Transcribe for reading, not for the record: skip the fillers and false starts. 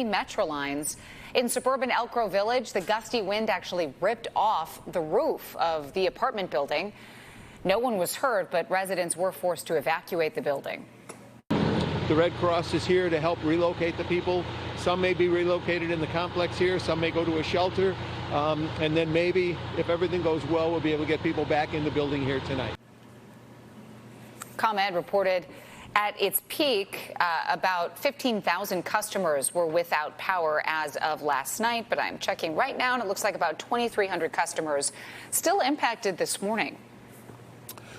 Metro lines. In suburban Elk Grove Village, the gusty wind actually ripped off the roof of the apartment building. No one was hurt, but residents were forced to evacuate the building. The Red Cross is here to help relocate the people. Some may be relocated in the complex here, some may go to a shelter, and then maybe, if everything goes well, we'll be able to get people back in the building here tonight. ComEd reported at its peak, about 15,000 customers were without power as of last night, but I'm checking right now, and it looks like about 2,300 customers still impacted this morning.